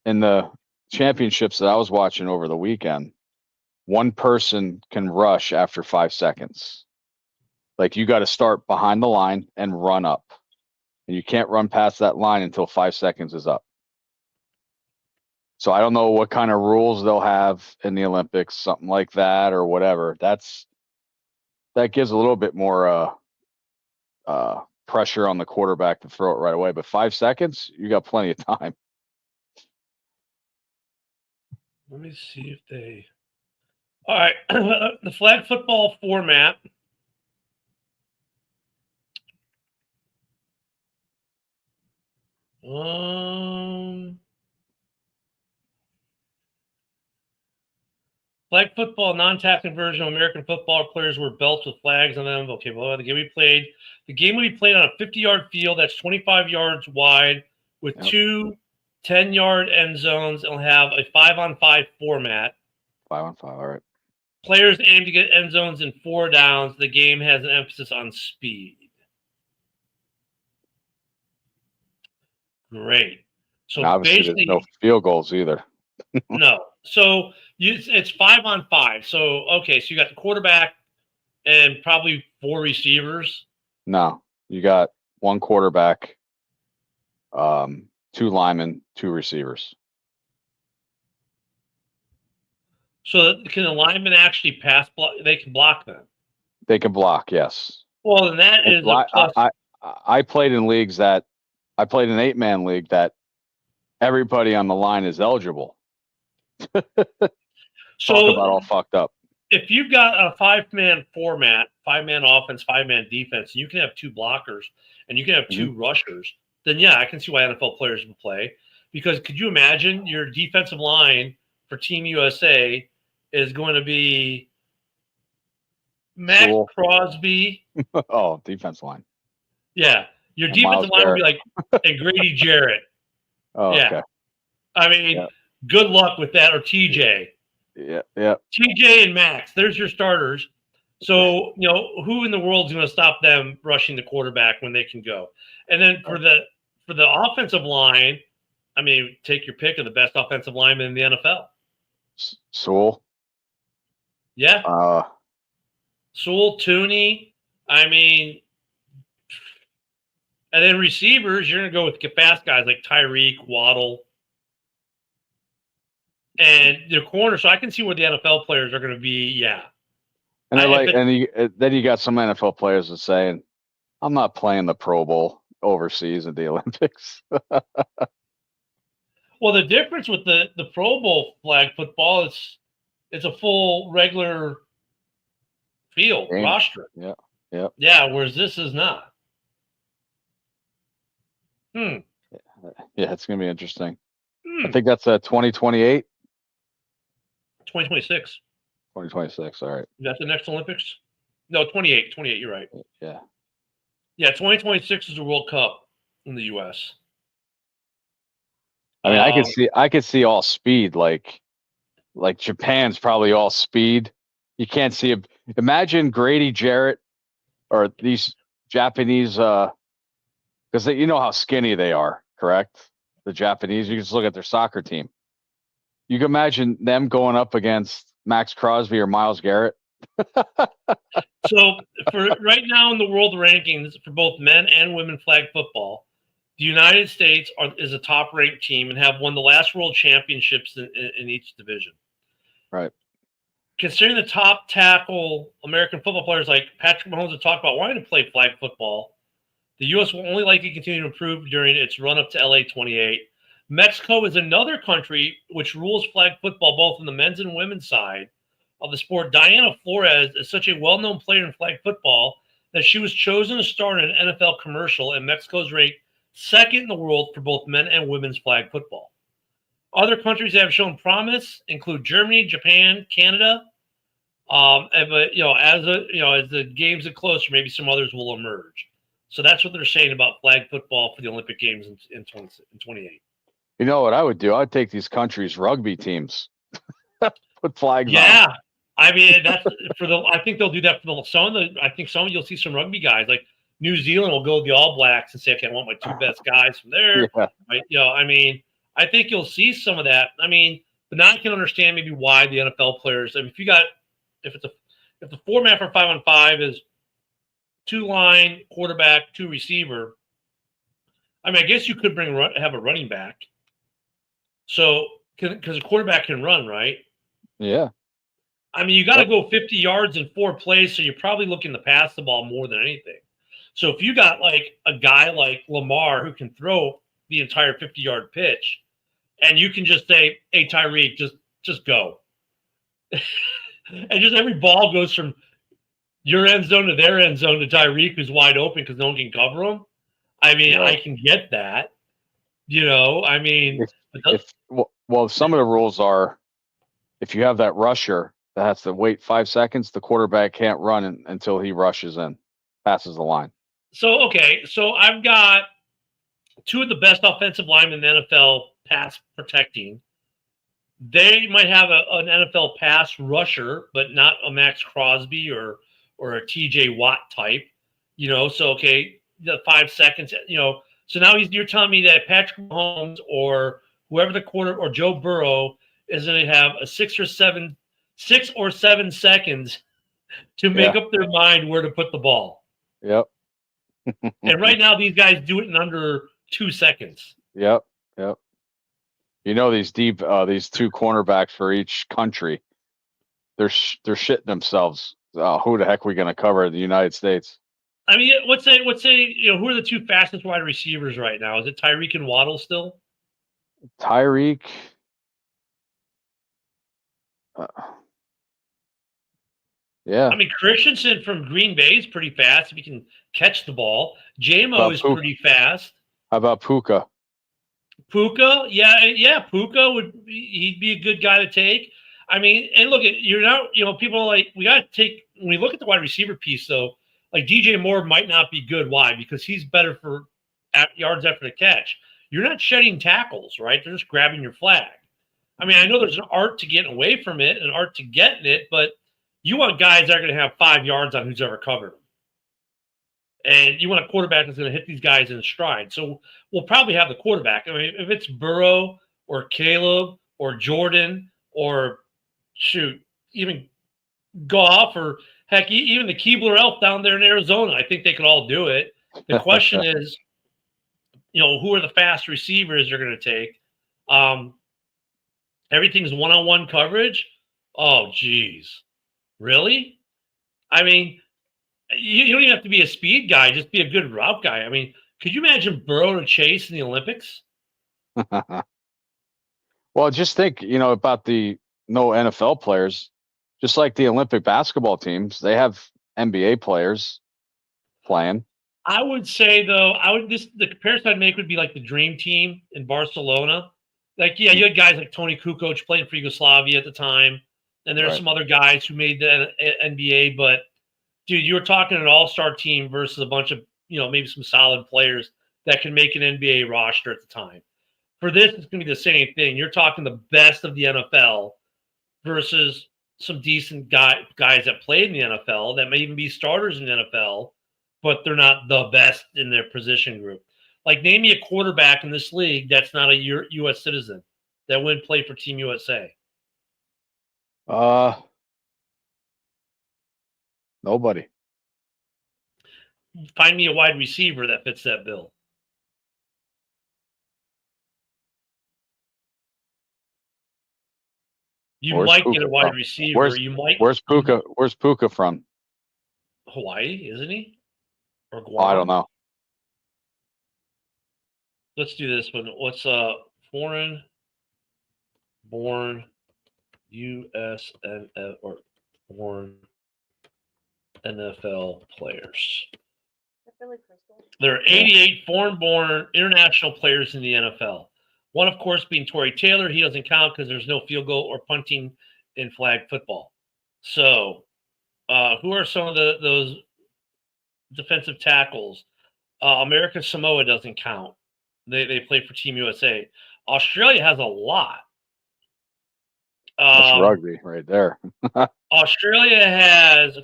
in the championships that I was watching over the weekend, one person can rush after 5 seconds. Like, you got to start behind the line and run up. And you can't run past that line until 5 seconds is up. So I don't know what kind of rules they'll have in the Olympics, something like that or whatever. That gives a little bit more pressure on the quarterback to throw it right away. But 5 seconds, you got plenty of time. Let me see if they. All right, the flag football format. Flag football, non-tackling version of American football. Players wear belts with flags on them. Okay, well, the game will be played on a 50-yard field that's 25 yards wide with Yep. 2 10-yard end zones. It'll have a 5-on-5 format. 5-on-5, all right. Players aim to get end zones in 4 downs. The game has an emphasis on speed. Great. So And obviously, basically, there's no field goals either. no. So it's 5-on-5. So okay, so you got the quarterback and probably 4 receivers. No, you got 1 quarterback, 2 linemen, 2 receivers. So can the linemen actually pass block? They can block them. They can block, yes. Well, then that is a plus. I played in leagues that I played an 8-man league that everybody on the line is eligible. Talk So about all fucked up. if you've got a 5-man format, 5-man offense, 5-man defense, and you can have 2 blockers and you can have 2 rushers, then yeah, I can see why NFL players will play. Because could you imagine your defensive line for Team USA is going to be Matt Sewell. Crosby? Oh, defense line. Yeah. Your And defensive Myles line would be like and Grady Jarrett. Oh, Yeah. okay. I mean, good luck with that. Or TJ. Yeah. TJ and Max, there's your starters. So, who in the world is going to stop them rushing the quarterback when they can go? And then for the offensive line, I mean, take your pick of the best offensive lineman in the NFL. Sewell. Yeah. Sewell, Tooney. I mean, and then receivers, you're going to go with fast guys like Tyreek, Waddle, and your corner. So I can see where the NFL players are going to be. Yeah. And then you got some NFL players that saying, "I'm not playing the Pro Bowl overseas at the Olympics." Well, the difference with the Pro Bowl flag football is it's a full regular field roster. Yeah. Yeah, whereas this is not. Yeah, it's gonna be interesting. I think that's 2028. 2026. 2026. All right. Is that the next Olympics? No, 28. 28. You're right. Yeah. Yeah, 2026 is the World Cup in the U.S. I mean, I could see all speed. Like Japan's probably all speed. You can't see him. Imagine Grady Jarrett or these Japanese, because you know how skinny they are, correct? The Japanese. You can just look at their soccer team. You can imagine them going up against Max Crosby or Myles Garrett. So for right now in the world rankings for both men and women flag football, the United States is a top-ranked team and have won the last world championships in each division. Right. Considering the top tackle American football players like Patrick Mahomes have talked about wanting to play flag football, the U.S. will only likely continue to improve during its run-up to LA 28. Mexico is another country which rules flag football both on the men's and women's side. of the sport, Diana Flores is such a well-known player in flag football that she was chosen to star in an NFL commercial, and Mexico is ranked second in the world for both men and women's flag football. Other countries that have shown promise include Germany, Japan, Canada. But as the games get closer, maybe some others will emerge. So that's what they're saying about flag football for the Olympic Games in 28. You know what I would do? I'd take these countries' rugby teams, put flags on. Yeah, I mean that's I think they'll do that for I think you'll see some rugby guys like New Zealand will go to the All Blacks and say, okay, I want my two best guys from there. Yeah. I mean, I think you'll see some of that. I mean, but now I can understand maybe why the NFL players. I mean, if the format for 5-on-5 is 2 line, quarterback, 2 receiver. I mean, I guess you could have a running back. So, because a quarterback can run, right? Yeah. I mean, you got to go 50 yards in 4 plays, so you're probably looking to pass the ball more than anything. So if you got like a guy like Lamar who can throw the entire 50-yard pitch, and you can just say, "Hey, Tyreek, just go," and just every ball goes from your end zone to their end zone to Tyreek, who's wide open because no one can cover him. I mean, I can get that. I mean, well, some of the rules are if you have that rusher that has to wait 5 seconds, the quarterback can't run until he rushes in, passes the line. So I've got 2 of the best offensive linemen in the NFL pass protecting. They might have an NFL pass rusher, but not a Max Crosby or a TJ Watt type, so, the 5 seconds, so now you're telling me that Patrick Mahomes or whoever the quarter or Joe Burrow is going to have a 6 or 7 seconds to make up their mind where to put the ball. Yep. And right now these guys do it in under 2 seconds. Yep. These 2 cornerbacks for each country, they're shitting themselves. Who the heck are we going to cover in the United States? I mean, let's say, who are the 2 fastest wide receivers right now? Is it Tyreek and Waddle still? Tyreek. Yeah. I mean, Christensen from Green Bay is pretty fast if he can catch the ball. J-Mo is pretty fast. How about Puka? Puka, yeah, Puka he'd be a good guy to take. I mean, and look at people are like we got to take when we look at the wide receiver piece though. Like DJ Moore might not be good. Why? Because he's better for yards after the catch. You're not shedding tackles, right? They're just grabbing your flag. I mean, I know there's an art to getting away from it, an art to getting it, but you want guys that are going to have 5 yards on who's ever covered them. And you want a quarterback that's going to hit these guys in stride. So we'll probably have the quarterback. I mean, if it's Burrow or Caleb or Jordan or even Goff or heck, even the Keebler Elf down there in Arizona, I think they could all do it. The question is, who are the fast receivers they're going to take? Everything's one-on-one coverage. Oh, geez. Really? I mean, you don't even have to be a speed guy. Just be a good route guy. I mean, could you imagine Burrow to Chase in the Olympics? Well, just think, about the no NFL players. Just like the Olympic basketball teams, they have NBA players playing. I would say though, the comparison I'd make would be like the Dream Team in Barcelona. Like, yeah, you had guys like Tony Kukoc playing for Yugoslavia at the time, and there are some other guys who made the NBA. But dude, you were talking an all-star team versus a bunch of maybe some solid players that can make an NBA roster at the time. For this, it's going to be the same thing. You're talking the best of the NFL versus some decent guys that played in the NFL that may even be starters in the NFL, but they're not the best in their position group. Like, name me a quarterback in this league that's not a U.S. citizen that wouldn't play for Team USA. Nobody. Find me a wide receiver that fits that bill. You might get a wide receiver. Where's Puka? Where's Puka from? Hawaii, isn't he? Or Guam? Oh, I don't know. Let's do this one. What's foreign born USNF or born NFL players. Billy Crystal. There are 88 foreign-born international players in the NFL. One, of course, being Torrey Taylor. He doesn't count because there's no field goal or punting in flag football. So, who are some of those defensive tackles? America Samoa doesn't count. They play for Team USA. Australia has a lot. That's rugby right there. Australia has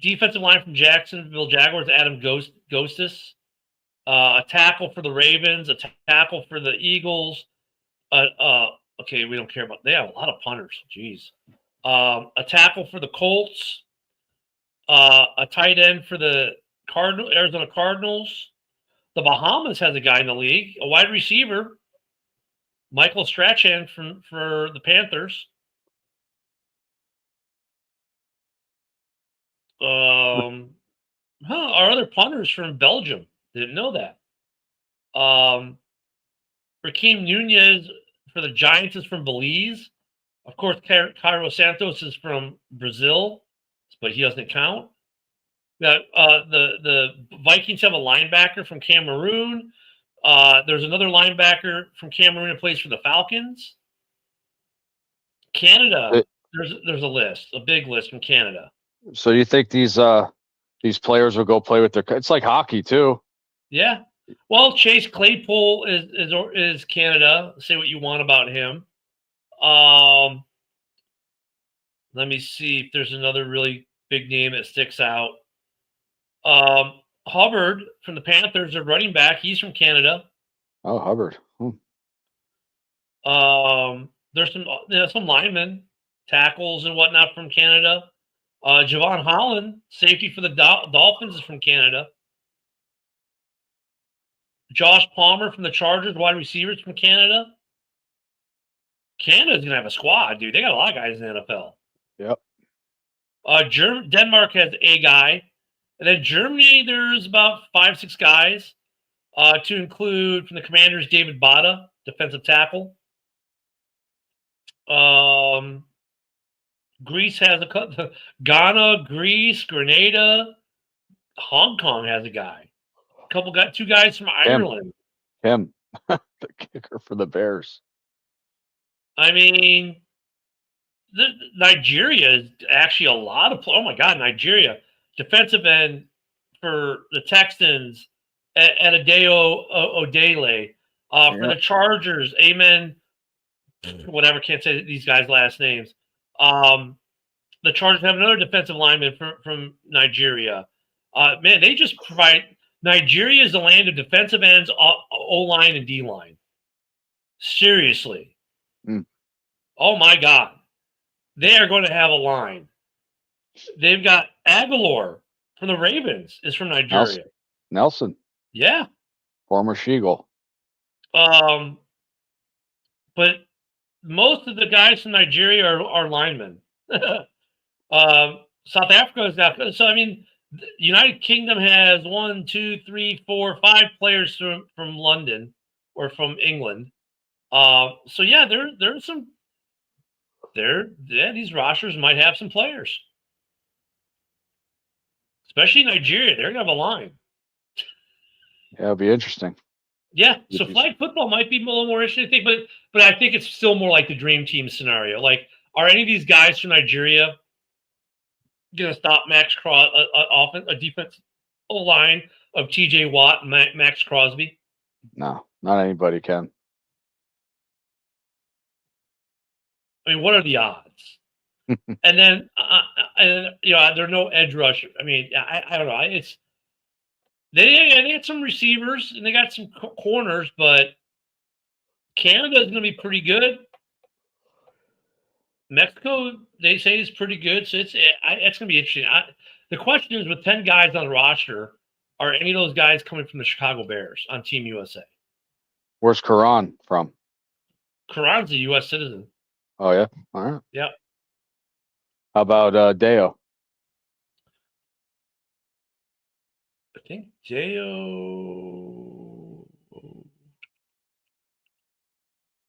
defensive line from Jacksonville Jaguars, Adam Ghostis. A tackle for the Ravens, a tackle for the Eagles. Okay, we don't care about. They have a lot of punters. Jeez. A tackle for the Colts. A tight end for the Arizona Cardinals. The Bahamas has a guy in the league. A wide receiver, Michael Strachan for the Panthers. Our other punters from Belgium. Didn't know that. Raheem Nunez for the Giants is from Belize. Of course, Cairo Santos is from Brazil, but he doesn't count. The Vikings have a linebacker from Cameroon. There's another linebacker from Cameroon that plays for the Falcons. Canada, there's a list, a big list from Canada. So you think these players will go play with their? It's like hockey too. Yeah. Well, Chase Claypool is Canada. Say what you want about him. Let me see if there's another really big name that sticks out. Hubbard from the Panthers, a running back. He's from Canada. Oh, Hubbard. There's some linemen, tackles and whatnot from Canada. Javon Holland, safety for the Dolphins, is from Canada. Josh Palmer from the Chargers, wide receivers from Canada. Canada's going to have a squad, dude. They got a lot of guys in the NFL. Yep. Denmark has a guy. And then Germany, there's about 5-6 guys, to include from the Commanders, David Bada, defensive tackle. Greece has Ghana, Greece, Grenada. Hong Kong has a guy. Two guys from Ireland. Him, the kicker for the Bears. I mean, Nigeria is actually a lot of. Oh my God, Nigeria defensive end for the Texans at Adeo Odele. For the Chargers, Amen. Whatever, can't say these guys' last names. The Chargers have another defensive lineman from Nigeria. Man, they just provide. Nigeria is the land of defensive ends, O-line, and D-line. Seriously. Oh, my God. They are going to have a line. They've got Aguilar from the Ravens is from Nigeria. Nelson. Yeah. Former Sheagle. But most of the guys from Nigeria are linemen. South Africa is now. So, I mean, the United Kingdom has 1, 2, 3, 4, 5 players from London or from England. So yeah, there's some. These rosters might have some players, especially Nigeria. They're gonna have a line. Yeah, it'll be interesting. Yeah, so flag football might be a little more interesting, but I think it's still more like the dream team scenario. Like, are any of these guys from Nigeria going to stop Max a defense line of T.J. Watt and Max Crosby? No, not anybody can. I mean, what are the odds? And then, there are no edge rush. I mean, I don't know. They got some receivers and they got some corners, but Canada is going to be pretty good. Mexico, they say, is pretty good, so it's going to be interesting. The question is, with 10 guys on the roster, are any of those guys coming from the Chicago Bears on Team USA? Where's Karan from? Karan's a U.S. citizen. Oh, yeah? All right. Yeah. How about Deo? I think Deo.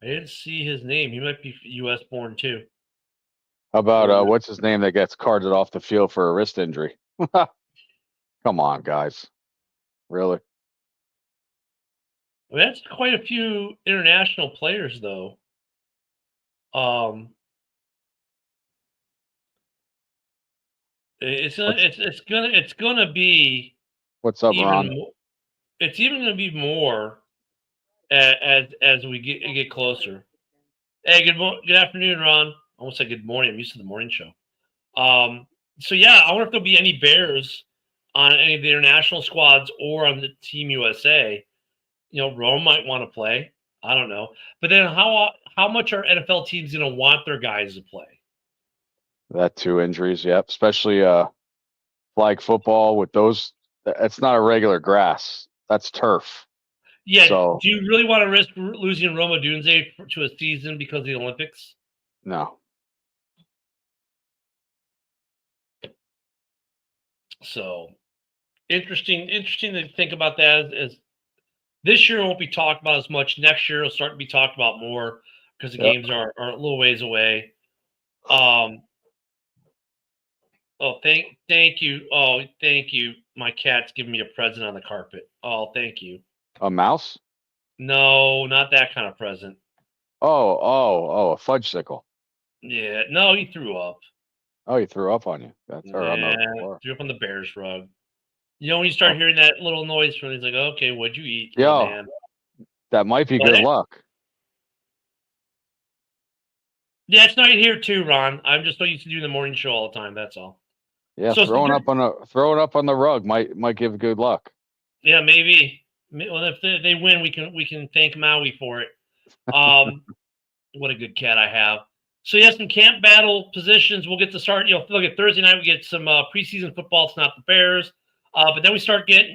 I didn't see his name. He might be U.S. born too. How about what's his name that gets carted off the field for a wrist injury? Come on, guys. Really? Well, that's quite a few international players, though. Um, it's gonna be What's up, even Ron? more. It's even gonna be more as we get closer. Hey, good afternoon, Ron. I almost said good morning. I'm used to the morning show. So yeah, I wonder if there'll be any Bears on any of the international squads or on the Team USA. Rome might want to play. I don't know. But then how much are NFL teams going to want their guys to play? That 2 injuries, yep. Especially flag football with those. It's not a regular grass. That's turf. Yeah. So Do you really want to risk losing Roma Dunze to a season because of the Olympics? no. So interesting to think about that as this year won't be talked about as much. Next year will start to be talked about more because the games are a little ways away. Oh, thank you. Oh, thank you. My cat's giving me a present on the carpet. Oh, thank you. A mouse? No, not that kind of present. Oh, a fudgesicle. Yeah, no, he threw up. Oh, he threw up on you. That's or on the Yeah, floor. threw up on the Bears rug. When you start hearing that little noise from, he's like, "Okay, what'd you eat, little man?" That might be But good luck. Yeah, it's night here too, Ron. I'm just so used to doing the morning show all the time. That's all. Yeah, So throwing up on the rug might give good luck. Yeah, maybe. Well, if they win, we can thank Maui for it. What a good cat I have. So yes, some camp battle positions. We'll get to start. Look at Thursday night. We get some preseason football. It's not the Bears, but then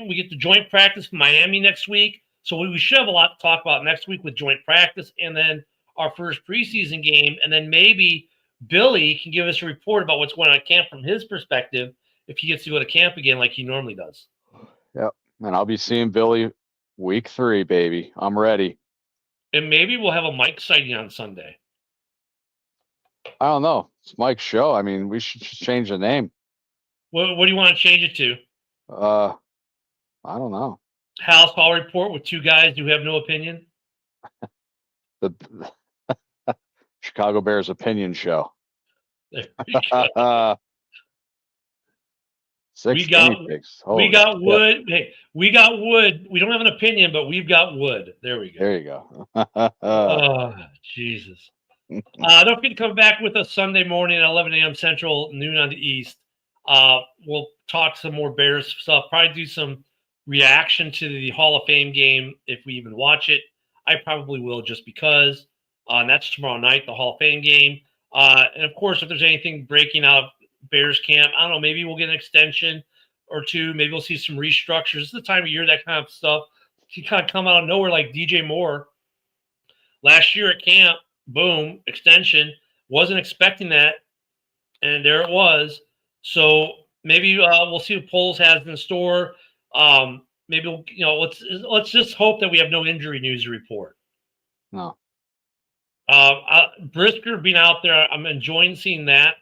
we get the joint practice from Miami next week. So we should have a lot to talk about next week with joint practice, and then our first preseason game, and then maybe Billy can give us a report about what's going on at camp from his perspective if he gets to go to camp again like he normally does. Yep, and I'll be seeing Billy week 3, baby. I'm ready. And maybe we'll have a Mike sighting on Sunday. I don't know. It's Mike's show. I mean, we should just change the name. What do you want to change it to? I don't know. House Hall Report with 2 guys who have no opinion. The Chicago Bears opinion show. There we go. We got wood. Hey, we got wood. We don't have an opinion, but we've got wood. There we go. There you go. Oh, Jesus. Don't forget to come back with us Sunday morning at 11 a.m. Central, noon on the East. We'll talk some more Bears stuff. Probably do some reaction to the Hall of Fame game if we even watch it. I probably will just because. And that's tomorrow night, the Hall of Fame game. And, of course, if there's anything breaking out of Bears camp, I don't know, maybe we'll get an extension or 2. Maybe we'll see some restructures. This is the time of year that kind of stuff can kind of come out of nowhere, like DJ Moore. Last year at camp, boom, extension. Wasn't expecting that, and there it was. So maybe we'll see what Poles has in store. Maybe let's just hope that we have no injury news to report. No. Brisker being out there, I'm enjoying seeing that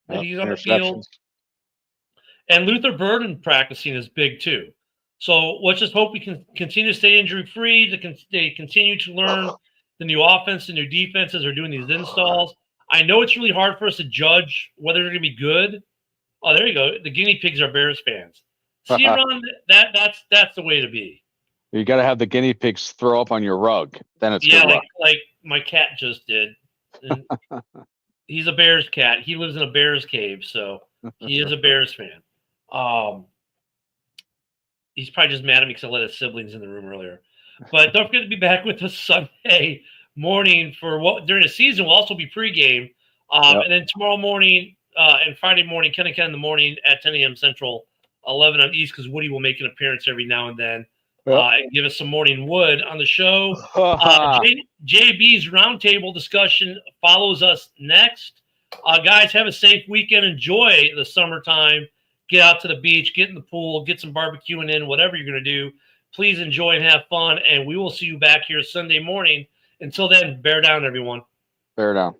he's on the field. And Luther Burden practicing is big too. So let's just hope we can continue to stay injury free. They continue to learn the new offense, the new defenses are doing these installs. I know it's really hard for us to judge whether they're going to be good. Oh, there you go. The guinea pigs are Bears fans. See, Ron, that's the way to be. You got to have the guinea pigs throw up on your rug. Then it's good luck. Like my cat just did. And he's a Bears cat. He lives in a Bears cave, so he is a Bears fan. He's probably just mad at me because I let his siblings in the room earlier. But don't forget to be back with us Sunday morning for what during the season will also be pregame. And then tomorrow morning and Friday morning, 10 in the morning at 10 a.m. Central, 11 on East, because Woody will make an appearance every now and then and give us some morning wood on the show. JB's roundtable discussion follows us next. Guys, have a safe weekend. Enjoy the summertime. Get out to the beach, get in the pool, get some barbecuing in, whatever you're going to do. Please enjoy and have fun, and we will see you back here Sunday morning. Until then, bear down, everyone. Bear down.